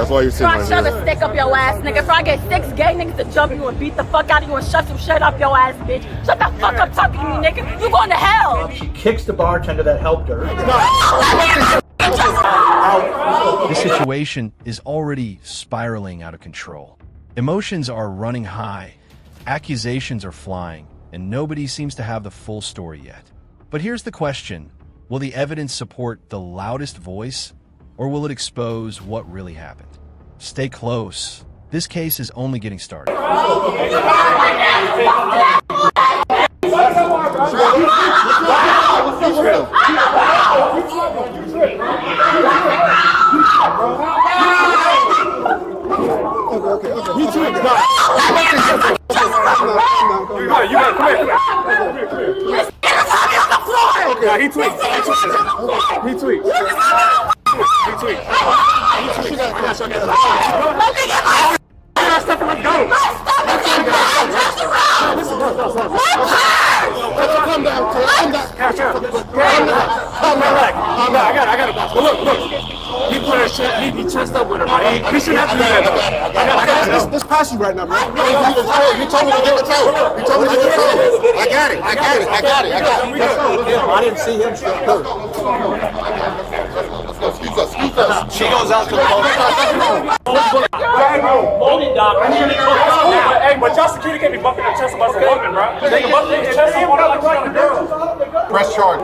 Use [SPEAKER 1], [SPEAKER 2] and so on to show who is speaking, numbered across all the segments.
[SPEAKER 1] That's why you're sitting
[SPEAKER 2] right there. Try to shove a stick up your ass, nigga. If I get 6 gay niggas to jump you and beat the fuck out of you and shove some shit up your ass, bitch. Shut the fuck up talking to me, nigga. You going to hell.
[SPEAKER 3] She kicks the bartender that helped her.
[SPEAKER 4] The situation is already spiraling out of control. Emotions are running high, accusations are flying, and nobody seems to have the full story yet. But here's the question. Will the evidence support the loudest voice, or will it expose what really happened? Stay close. This case is only getting started.
[SPEAKER 1] Okay.
[SPEAKER 5] You got come here. Okay, he tweaked. He tweaked.
[SPEAKER 1] Calm down.
[SPEAKER 5] I got it. Look. He put her shit, he chest up with her, right? He shouldn't have to do that, though. I got it.
[SPEAKER 1] This pass you right now, bro. You told me to give it to him. I got it.
[SPEAKER 3] I didn't see him straight through.
[SPEAKER 1] Excuse us.
[SPEAKER 3] She goes out to the phone.
[SPEAKER 5] Hey, but y'all security can't be bumping their chest about some woman, bro. They can bump their chest up like she's on a girl.
[SPEAKER 1] Press charge.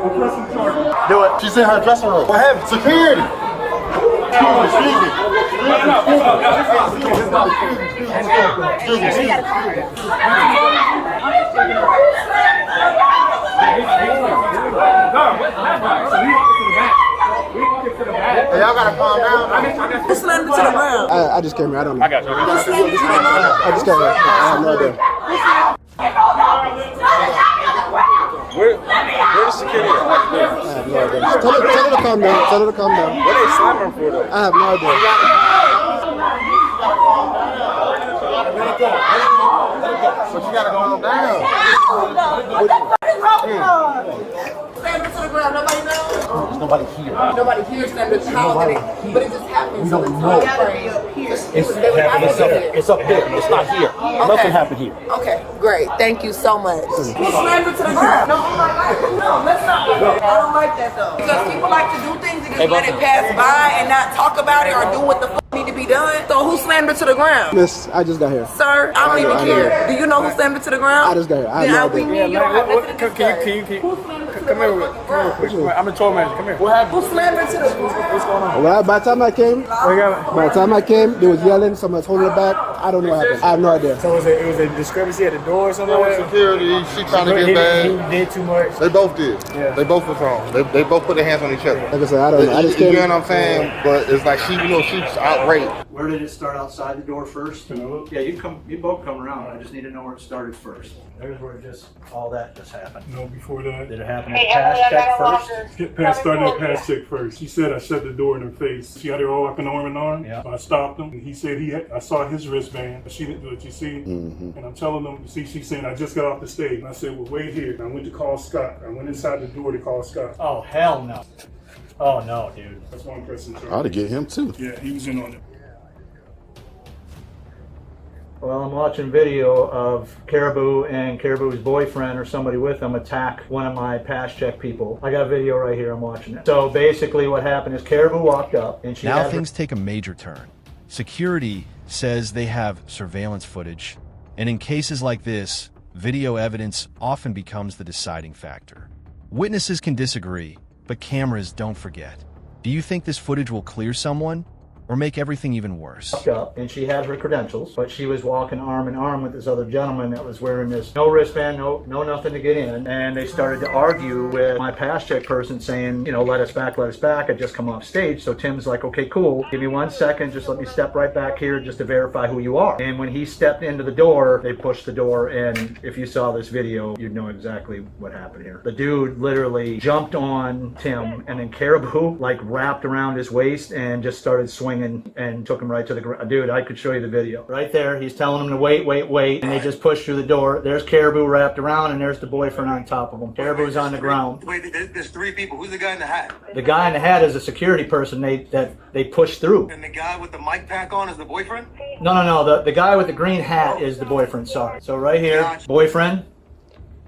[SPEAKER 3] Do it.
[SPEAKER 1] She's in her dressing room. What happened? Security. Excuse me. Hey, y'all gotta calm down.
[SPEAKER 6] Who slammed it to the ground?
[SPEAKER 1] I just came here. I don't know.
[SPEAKER 5] I got you.
[SPEAKER 1] I just came here. I have no idea.
[SPEAKER 5] Where the security at?
[SPEAKER 1] I have no idea. Tell her to calm down.
[SPEAKER 5] What are they slamming for, though?
[SPEAKER 1] I have no idea. But you gotta calm down.
[SPEAKER 6] What the fuck is wrong with y'all? Slammed it to the ground. Nobody knows.
[SPEAKER 1] There's nobody here.
[SPEAKER 6] Nobody here slammed it to the ground. But it just happened.
[SPEAKER 1] We don't know.
[SPEAKER 3] It's up there. It's not here. Nothing happened here.
[SPEAKER 6] Okay, great. Thank you so much. Who slammed it to the ground? No, let's not do that. I don't like that though. Because people like to do things and just let it pass by and not talk about it or do what the fuck need to be done. So who slammed it to the ground?
[SPEAKER 1] Miss, I just got here.
[SPEAKER 6] Sir, I don't even care. Do you know who slammed it to the ground?
[SPEAKER 1] I just got here. I have no idea.
[SPEAKER 6] We need your
[SPEAKER 5] Can you come here real quick. I'm a tour manager. Come here. What happened?
[SPEAKER 6] Who slammed it to the ground?
[SPEAKER 5] What's going on?
[SPEAKER 1] Well, by the time I came, they was yelling. Someone's holding it back. I don't know what happened. I have no idea.
[SPEAKER 5] So it was a discrepancy at the door or something?
[SPEAKER 1] Security, she trying to get back.
[SPEAKER 5] He did too much.
[SPEAKER 1] They both did.
[SPEAKER 5] Yeah.
[SPEAKER 1] They both was wrong. They both put their hands on each other.
[SPEAKER 7] Like I said, I don't know. I just
[SPEAKER 1] You know what I'm saying? But it's like she's outraged.
[SPEAKER 3] Where did it start outside the door first? Yeah, you both come around. I just need to know where it started first. There's where all that just happened.
[SPEAKER 8] No, before that.
[SPEAKER 3] Did it happen at pass check first?
[SPEAKER 8] Started at pass check first. She said I shut the door in her face. She had her all up in arm in arm.
[SPEAKER 3] Yeah.
[SPEAKER 8] So I stopped him. And he said I saw his wristband, but she didn't do it. You see?
[SPEAKER 7] Mm-hmm.
[SPEAKER 8] And I'm telling them, she's saying I just got off the stage. And I said, well, wait here. And I went to call Scott. I went inside the door to call Scott.
[SPEAKER 3] Oh, hell no. Oh, no, dude.
[SPEAKER 8] That's one person.
[SPEAKER 7] I ought to get him too.
[SPEAKER 8] Yeah, he was in on it.
[SPEAKER 3] Well, I'm watching video of Caribou and Caribou's boyfriend or somebody with him attack one of my pass check people. I got video right here, I'm watching it. So basically what happened is Caribou walked up and she
[SPEAKER 4] Now things take a major turn. Security says they have surveillance footage, and in cases like this, video evidence often becomes the deciding factor. Witnesses can disagree, but cameras don't forget. Do you think this footage will clear someone? Or make everything even worse?
[SPEAKER 3] Up, and she had her credentials, but she was walking arm in arm with this other gentleman that was wearing this no wristband, no nothing to get in. And they started to argue with my pass check person saying, you know, let us back. I just come off stage. So Tim's like, okay, cool. Give me 1 second. Just let me step right back here just to verify who you are. And when he stepped into the door, they pushed the door. And if you saw this video, you'd know exactly what happened here. The dude literally jumped on Tim, and then Caribou like wrapped around his waist and just started swinging thing and took him right to the ground. Dude, I could show you the video. Right there, he's telling him to wait, and they just push through the door. There's Caribou wrapped around, and there's the boyfriend on top of him. Caribou's on the ground.
[SPEAKER 9] Wait, there's 3 people. Who's the guy in the hat?
[SPEAKER 3] The guy in the hat is a security person that they push through.
[SPEAKER 9] And the guy with the mic pack on is the boyfriend?
[SPEAKER 3] No. The guy with the green hat is the boyfriend. Sorry. So right here, boyfriend.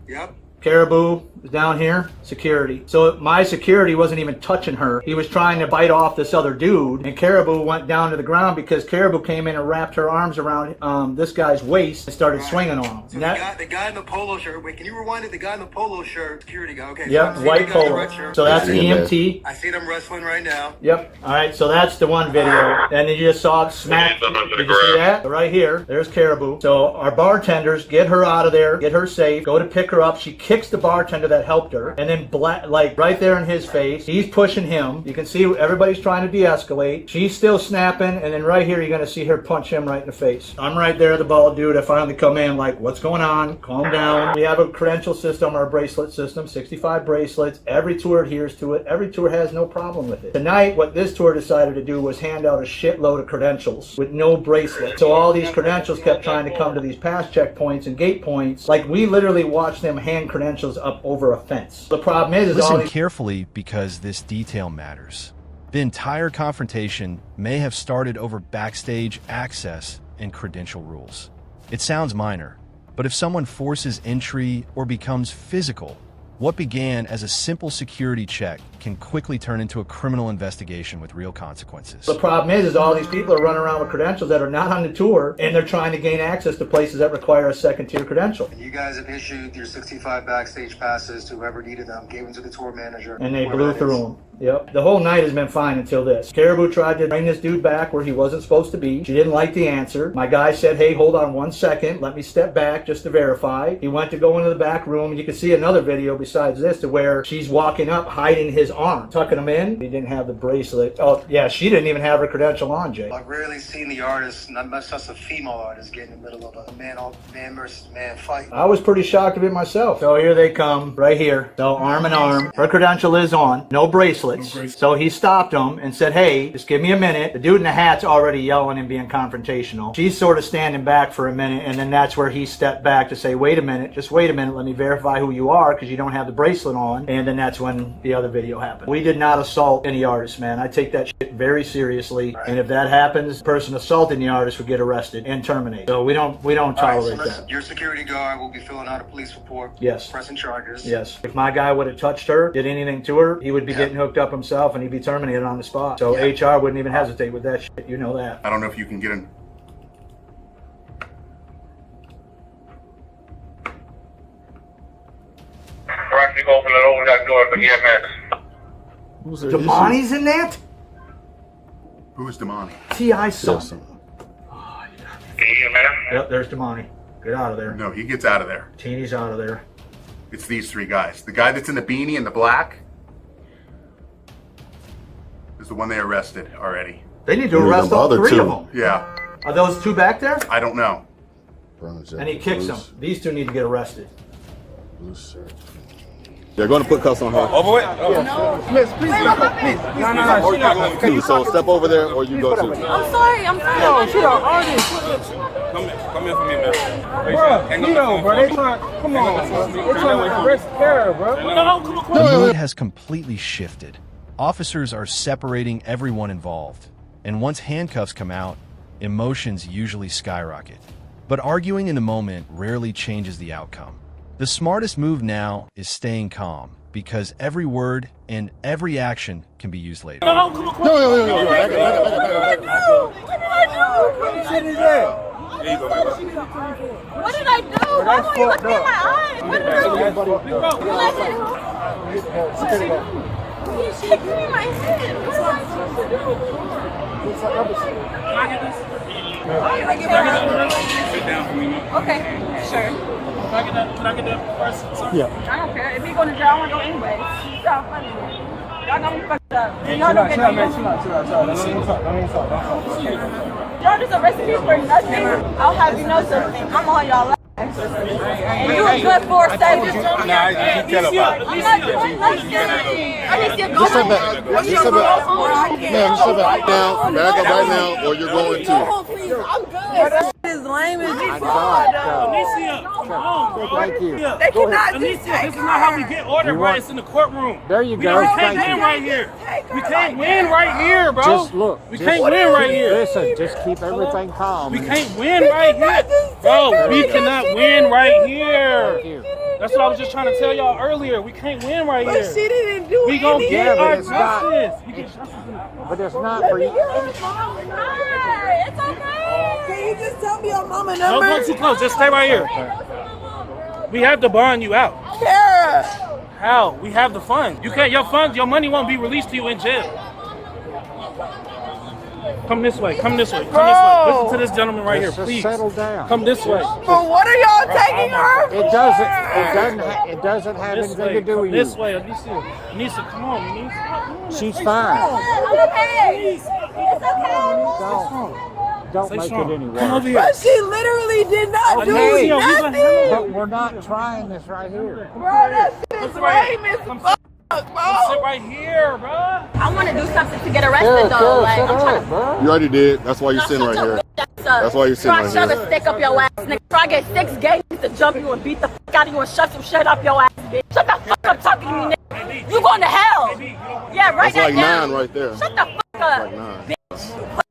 [SPEAKER 9] Yep.
[SPEAKER 3] Caribou is down here, security. So my security wasn't even touching her. He was trying to bite off this other dude, and Caribou went down to the ground because Caribou came in and wrapped her arms around this guy's waist and started swinging on him.
[SPEAKER 9] So the guy in the polo shirt, wait, can you rewind it? The guy in the polo shirt, security guy, okay.
[SPEAKER 3] Yep,
[SPEAKER 9] so
[SPEAKER 3] white polo. So that's the EMT.
[SPEAKER 9] I see them wrestling right now.
[SPEAKER 3] Yep. All right, so that's the one video. And then you just saw it smack. Did you see that? So right here, there's Caribou. So our bartenders get her out of there, get her safe, go to pick her up. She kicks the bartender that helped her, and then like right there in his face, he's pushing him. You can see everybody's trying to de-escalate. She's still snapping, and then right here you're gonna see her punch him right in the face. I'm right there, the bald dude. I finally come in like, what's going on? Calm down. We have a credential system, our bracelet system, 65 bracelets. Every tour adheres to it. Every tour has no problem with it. Tonight, what this tour decided to do was hand out a shitload of credentials with no bracelet. So all these credentials kept trying to come to these pass checkpoints and gate points. Like, we literally watched them hand credentials up over a fence. The problem is
[SPEAKER 4] listen carefully, because this detail matters. The entire confrontation may have started over backstage access and credential rules. It sounds minor, but if someone forces entry or becomes physical, what began as a simple security check can quickly turn into a criminal investigation with real consequences.
[SPEAKER 3] The problem is all these people are running around with credentials that are not on the tour, and they're trying to gain access to places that require a second-tier credential.
[SPEAKER 9] And you guys have issued your 65 backstage passes to whoever needed them, gave them to the tour manager.
[SPEAKER 3] And they blew through them. Yep. The whole night has been fine until this. Caribou tried to bring this dude back where he wasn't supposed to be. She didn't like the answer. My guy said, hey, hold on 1 second. Let me step back just to verify. He went to go into the back room. You can see another video besides this to where she's walking up, hiding his arm, tucking him in. He didn't have the bracelet. Oh, yeah, she didn't even have her credential on, Jay.
[SPEAKER 9] I've rarely seen the artist, not much less a female artist, get in the middle of a man versus man fight.
[SPEAKER 3] I was pretty shocked of it myself. So here they come, right here. So arm in arm. Her credential is on. No bracelets. So he stopped him and said, hey, just give me a minute. The dude in the hat's already yelling and being confrontational. She's sort of standing back for a minute, and then that's where he stepped back to say, wait a minute, just wait a minute, let me verify who you are, because you don't have the bracelet on. And then that's when the other video happened. We did not assault any artist, man. I take that shit very seriously. And if that happens, the person assaulting the artist would get arrested and terminated. So we don't tolerate that.
[SPEAKER 9] Your security guard will be filling out a police report.
[SPEAKER 3] Yes.
[SPEAKER 9] Pressing charges.
[SPEAKER 3] Yes. If my guy would have touched her, did anything to her, he would be getting hooked up himself, and he'd be terminated on the spot. So HR wouldn't even hesitate with that shit. You know that.
[SPEAKER 10] I don't know if you can get in.
[SPEAKER 5] Open it over that door again, man.
[SPEAKER 3] Damani's in that?
[SPEAKER 10] Who's Damani?
[SPEAKER 3] T.I. son.
[SPEAKER 10] Yes.
[SPEAKER 3] Oh, yeah.
[SPEAKER 5] Can you hear me, man?
[SPEAKER 3] Yep, there's Damani. Get out of there.
[SPEAKER 10] No, he gets out of there.
[SPEAKER 3] Teeny's out of there.
[SPEAKER 10] It's these 3 guys. The guy that's in the beanie and the black is the one they arrested already.
[SPEAKER 3] They need to arrest all 3 of them.
[SPEAKER 10] Yeah.
[SPEAKER 3] Are those 2 back there?
[SPEAKER 10] I don't know.
[SPEAKER 3] And he kicks them. These 2 need to get arrested.
[SPEAKER 7] Blue shirt. They're going to put cuffs on her.
[SPEAKER 5] Over it?
[SPEAKER 1] Please. No.
[SPEAKER 7] Please, so step over there, or you go to.
[SPEAKER 2] I'm sorry.
[SPEAKER 1] No, she don't artist.
[SPEAKER 5] Come here for me, man.
[SPEAKER 1] Bro, they trying. Come on, bro. They're trying to arrest her, bro.
[SPEAKER 4] The mood has completely shifted. Officers are separating everyone involved. And once handcuffs come out, emotions usually skyrocket. But arguing in the moment rarely changes the outcome. The smartest move now is staying calm, because every word and every action can be used later.
[SPEAKER 1] No.
[SPEAKER 2] What did I do? Why won't you look me in my eyes? What did I do? He's shaking me in my head. What am I supposed to do? Can I get this?
[SPEAKER 5] Sit down for me.
[SPEAKER 2] Okay, sure.
[SPEAKER 5] Can I get that first? Sorry.
[SPEAKER 1] Yeah.
[SPEAKER 2] I don't care. If you go to jail, I want to go anyway. Stop funny. Y'all got me fucked up. Y'all don't get Y'all just arrested me for nothing. I'll have you know something. I'm on y'all ass. You a good force saver.
[SPEAKER 5] Nah, you tell about it.
[SPEAKER 2] I'm not doing nothing. Alicia, go home.
[SPEAKER 7] Just sit back. Ma'am, just sit back. Now, back up right now, or you're going to.
[SPEAKER 6] Please, I'm good. This is lame as
[SPEAKER 5] Alicia, come on.
[SPEAKER 1] Thank you.
[SPEAKER 6] They cannot just
[SPEAKER 5] Alicia,
[SPEAKER 6] take
[SPEAKER 5] this is not how we get ordered, bro. It's in the courtroom.
[SPEAKER 1] There you
[SPEAKER 5] We
[SPEAKER 1] go.
[SPEAKER 5] can't
[SPEAKER 1] Thank
[SPEAKER 5] win
[SPEAKER 1] you.
[SPEAKER 5] right here. We can't win right here, bro.
[SPEAKER 1] Just look.
[SPEAKER 5] We
[SPEAKER 1] just-
[SPEAKER 5] can't win right here.
[SPEAKER 1] Listen, just keep everything calm.
[SPEAKER 5] We can't win right here. Bro, we cannot win right here.
[SPEAKER 1] Thank you.
[SPEAKER 5] That's what I was just trying to tell y'all earlier. We can't win right
[SPEAKER 6] But she
[SPEAKER 5] here.
[SPEAKER 6] didn't do
[SPEAKER 5] We gonna
[SPEAKER 6] anything.
[SPEAKER 5] get
[SPEAKER 1] but
[SPEAKER 5] our
[SPEAKER 1] it's not-
[SPEAKER 5] justice. We get justice.
[SPEAKER 1] But it's not for you.
[SPEAKER 2] It's okay.
[SPEAKER 6] Can you just tell me your mama
[SPEAKER 5] Don't
[SPEAKER 6] number?
[SPEAKER 5] go too close. Just stay right here. We have to bond you out.
[SPEAKER 6] Kara.
[SPEAKER 5] How? We have the funds. You can't. Your funds, your money won't be released to you in jail. Come this way. Come this way. Come this way. Listen to this gentleman right here,
[SPEAKER 1] Just
[SPEAKER 5] please.
[SPEAKER 1] settle down.
[SPEAKER 5] Come this way.
[SPEAKER 6] But what are y'all taking her for?
[SPEAKER 1] It doesn't have
[SPEAKER 5] This
[SPEAKER 1] anything
[SPEAKER 5] way.
[SPEAKER 1] to do
[SPEAKER 5] Come
[SPEAKER 1] with
[SPEAKER 5] this
[SPEAKER 1] you.
[SPEAKER 5] way, Anissa. Anissa, come on, Anissa.
[SPEAKER 1] She's fine.
[SPEAKER 2] I'm okay. It's okay.
[SPEAKER 1] Don't
[SPEAKER 5] Stay
[SPEAKER 1] make
[SPEAKER 5] strong.
[SPEAKER 1] it any
[SPEAKER 5] Come over
[SPEAKER 1] worse.
[SPEAKER 5] here.
[SPEAKER 6] But she literally did not do
[SPEAKER 1] Okay.
[SPEAKER 6] nothing.
[SPEAKER 1] But we're not trying this right here.
[SPEAKER 6] Bro, that shit is lame as fuck,
[SPEAKER 5] Sit
[SPEAKER 6] bro.
[SPEAKER 5] right here, bro.
[SPEAKER 2] I want to do something to get arrested though. Like I'm trying to.
[SPEAKER 1] bro.
[SPEAKER 7] You already did. That's why you're sitting right here. That's why you're sitting right
[SPEAKER 2] Try to
[SPEAKER 7] here.
[SPEAKER 2] stick up your ass, nigga. Try to get 6 gay niggas to jump you and beat the fuck out of you and shove some shit up your ass, bitch. Shut the fuck up talking to me, nigga. You going to hell. Yeah, right
[SPEAKER 7] That's like
[SPEAKER 2] now.
[SPEAKER 7] 9 right there.
[SPEAKER 2] Shut the fuck up,
[SPEAKER 7] Like 9.
[SPEAKER 2] bitch.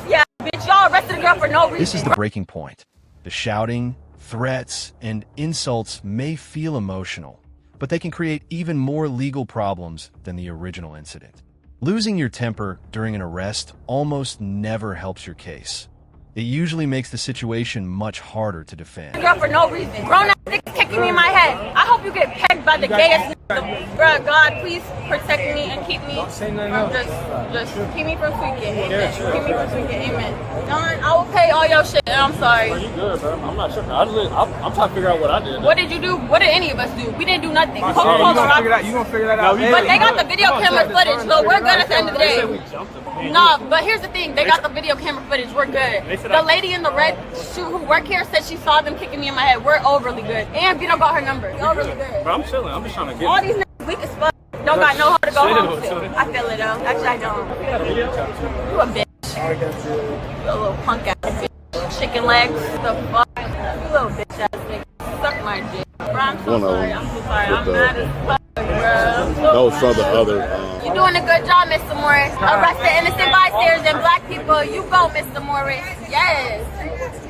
[SPEAKER 2] Yeah, bitch. Y'all arrested a girl for no reason.
[SPEAKER 4] This is the breaking point. The shouting, threats, and insults may feel emotional, but they can create even more legal problems than the original incident. Losing your temper during an arrest almost never helps your case. It usually makes the situation much harder to defend.
[SPEAKER 2] Girl for no reason. Grown ass niggas kicking me in my head. I hope you get pegged by the gayest nigga. Bruh, God, please protect me and keep me from just keep me from tweaking. Amen. Keep me from tweaking. Amen. Don, I will pay all your shit. And I'm sorry.
[SPEAKER 5] You good, bro? I'm not sure. I'm trying to figure out what I did.
[SPEAKER 2] What did you do? What did any of us do? We didn't do nothing.
[SPEAKER 5] You gonna figure that out.
[SPEAKER 2] But they got the video camera footage. Look, we're good at the end of the day. No, but here's the thing. They got the video camera footage. We're good. The lady in the red shoe who work here said she saw them kicking me in my head. We're overly good. And Vito got her number. We're overly good.
[SPEAKER 5] Bro, I'm chilling. I'm just trying to get
[SPEAKER 2] All these niggas weak as fuck. Don't got no how to go home to. I feel it though. Actually, I don't. You a bitch. You a little punk ass bitch. Chicken legs. The fuck? You little bitch ass nigga. Suck my dick. Bro, I'm so
[SPEAKER 7] One of
[SPEAKER 2] sorry.
[SPEAKER 7] them.
[SPEAKER 2] I'm so sorry. I'm
[SPEAKER 7] With
[SPEAKER 2] mad as fuck, bro.
[SPEAKER 7] Those for the other.
[SPEAKER 2] You're doing a good job, Mr. Morris. Arrested innocent bystanders and black people. You go, Mr. Morris. Yes.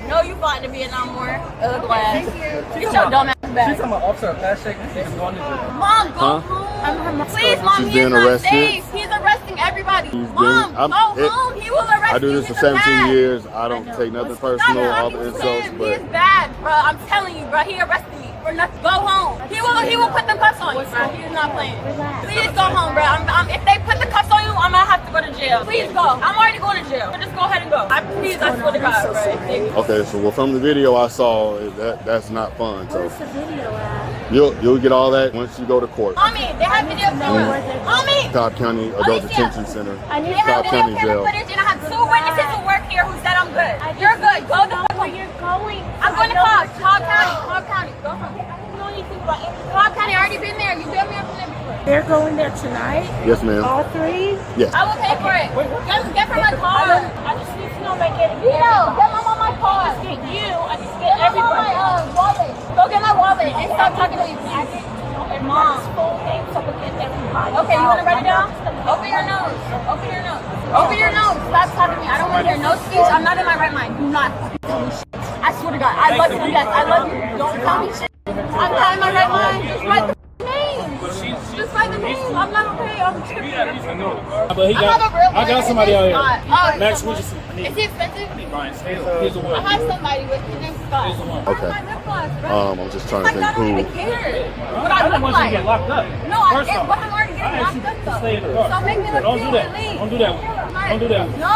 [SPEAKER 2] No, you fought in the Vietnam War. Ugly ass. Get your dumb ass back.
[SPEAKER 5] She's talking about officer pass check. She's going to jail.
[SPEAKER 2] Mom, go home. Please, Mom,
[SPEAKER 7] She's
[SPEAKER 2] he's
[SPEAKER 7] being
[SPEAKER 2] not
[SPEAKER 7] arrested.
[SPEAKER 2] safe. He's arresting everybody. Mom,
[SPEAKER 7] I'm-
[SPEAKER 2] go home. He will arrest
[SPEAKER 7] I do
[SPEAKER 2] you.
[SPEAKER 7] this for
[SPEAKER 2] He's a
[SPEAKER 7] 17
[SPEAKER 2] bad.
[SPEAKER 7] years. I don't take nothing personal off the insults,
[SPEAKER 2] He
[SPEAKER 7] but
[SPEAKER 2] is bad, bro. I'm telling you, bro. He arrested me for nothing. Go home. He will put the cuffs on you, bro. He's not playing. Please go home, bro. If they put the cuffs on you, I'm gonna have to go to jail. Please go. I'm already going to jail. So just go ahead and go. I swear to God, bro.
[SPEAKER 7] okay. So well, from the video I saw, that's not fun. So you'll get all that once you go to court.
[SPEAKER 2] Mommy, they have video cameras. Mommy.
[SPEAKER 7] Cobb County Adult Detention Center,
[SPEAKER 2] They have
[SPEAKER 7] Cobb
[SPEAKER 2] video
[SPEAKER 7] County
[SPEAKER 2] camera
[SPEAKER 7] Jail.
[SPEAKER 2] footage, and I have 2 witnesses who work here who said I'm good. You're good. Go the fuck home. You're going. I'm going to Cobb County. Cobb County. Go home. You don't need to think about it. Cobb County. I already been there. You feel me? I've been there before.
[SPEAKER 11] They're going there tonight?
[SPEAKER 7] Yes, ma'am.
[SPEAKER 11] All 3?
[SPEAKER 7] Yes.
[SPEAKER 2] I will pay for it. Get from my car.
[SPEAKER 11] I just need to know if I get it.
[SPEAKER 2] Get mom on my car.
[SPEAKER 11] I just get you. I just get
[SPEAKER 2] Get mom on
[SPEAKER 11] everybody.
[SPEAKER 2] my wallet. Go get my wallet and stop talking to me, please.
[SPEAKER 11] And
[SPEAKER 2] Mom.
[SPEAKER 11] full name so we get everybody.
[SPEAKER 2] Okay, you want to write it down? Open your nose. Open your nose. Open your nose. Stop talking to me. I don't want to hear no speech. I'm not in my right mind. Do not tell me shit. I swear to God. I love you. Yes, I love you. Don't tell me shit. I'm not in my right mind. Just write the name. Just write the name. I'm not okay. I'm tripping.
[SPEAKER 5] But he I got somebody out here.
[SPEAKER 2] Oh,
[SPEAKER 5] Max, we just
[SPEAKER 2] is he expensive?
[SPEAKER 5] here's the
[SPEAKER 2] I
[SPEAKER 5] one.
[SPEAKER 2] have somebody with his name's Scott.
[SPEAKER 7] Okay.
[SPEAKER 2] My lip gloss, bro.
[SPEAKER 7] I'm just trying to
[SPEAKER 2] Like, I
[SPEAKER 7] think
[SPEAKER 2] don't even
[SPEAKER 7] who.
[SPEAKER 2] care what
[SPEAKER 5] I
[SPEAKER 2] I
[SPEAKER 5] don't
[SPEAKER 2] look
[SPEAKER 5] want you to
[SPEAKER 2] like.
[SPEAKER 5] get locked up.
[SPEAKER 2] No, I
[SPEAKER 5] First
[SPEAKER 2] get,
[SPEAKER 5] off,
[SPEAKER 2] but I'm already
[SPEAKER 5] I
[SPEAKER 2] getting
[SPEAKER 5] asked
[SPEAKER 2] locked
[SPEAKER 5] you
[SPEAKER 2] up
[SPEAKER 5] to
[SPEAKER 2] though.
[SPEAKER 5] stay in the car.
[SPEAKER 2] So make me look
[SPEAKER 5] Don't do
[SPEAKER 2] cute
[SPEAKER 5] that.
[SPEAKER 2] and leave.
[SPEAKER 5] Don't do that. Don't do that.
[SPEAKER 2] No, I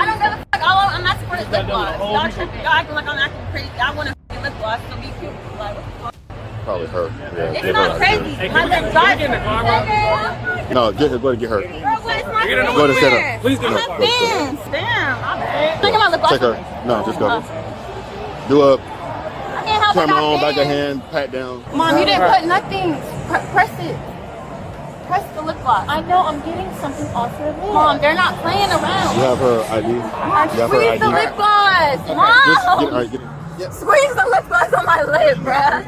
[SPEAKER 2] don't give a fuck. I'm asking for his lip gloss. Y'all tripping. Y'all acting like I'm acting crazy. I want a lip gloss to be cute. Like, what the fuck?
[SPEAKER 7] Probably her. Yeah,
[SPEAKER 2] It's
[SPEAKER 7] give
[SPEAKER 2] not
[SPEAKER 7] her.
[SPEAKER 2] crazy. My lip gloss.
[SPEAKER 7] No, go ahead, get her.
[SPEAKER 2] Bro, what is my
[SPEAKER 7] Go to set up.
[SPEAKER 5] Please get
[SPEAKER 2] I'm
[SPEAKER 5] her.
[SPEAKER 2] not fans. Damn. Look at my lip gloss.
[SPEAKER 7] Take her. No, just go. Do a.
[SPEAKER 2] I can't help
[SPEAKER 7] camera on, back of hand, pat down.
[SPEAKER 2] Mom, you didn't put nothing. Press it. Press the lip gloss.
[SPEAKER 11] I know I'm getting something off your lip.
[SPEAKER 2] Mom, they're not playing around.
[SPEAKER 7] You have her ID. You have her
[SPEAKER 2] Squeeze
[SPEAKER 7] ID.
[SPEAKER 2] the lip gloss.
[SPEAKER 7] Just
[SPEAKER 2] Mom.
[SPEAKER 7] get, all right, get it.
[SPEAKER 2] Squeeze the lip gloss on my lip, bruh.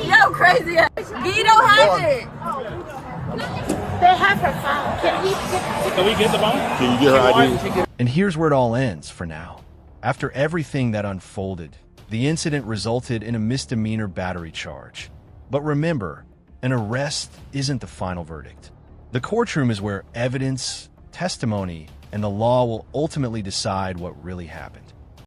[SPEAKER 2] Yo, crazy ass. Guido has it.
[SPEAKER 11] They have her phone. Can we get the phone?
[SPEAKER 7] Can you get her ID?
[SPEAKER 4] And here's where it all ends for now. After everything that unfolded, the incident resulted in a misdemeanor battery charge. But remember, an arrest isn't the final verdict. The courtroom is where evidence, testimony, and the law will ultimately decide what really happened.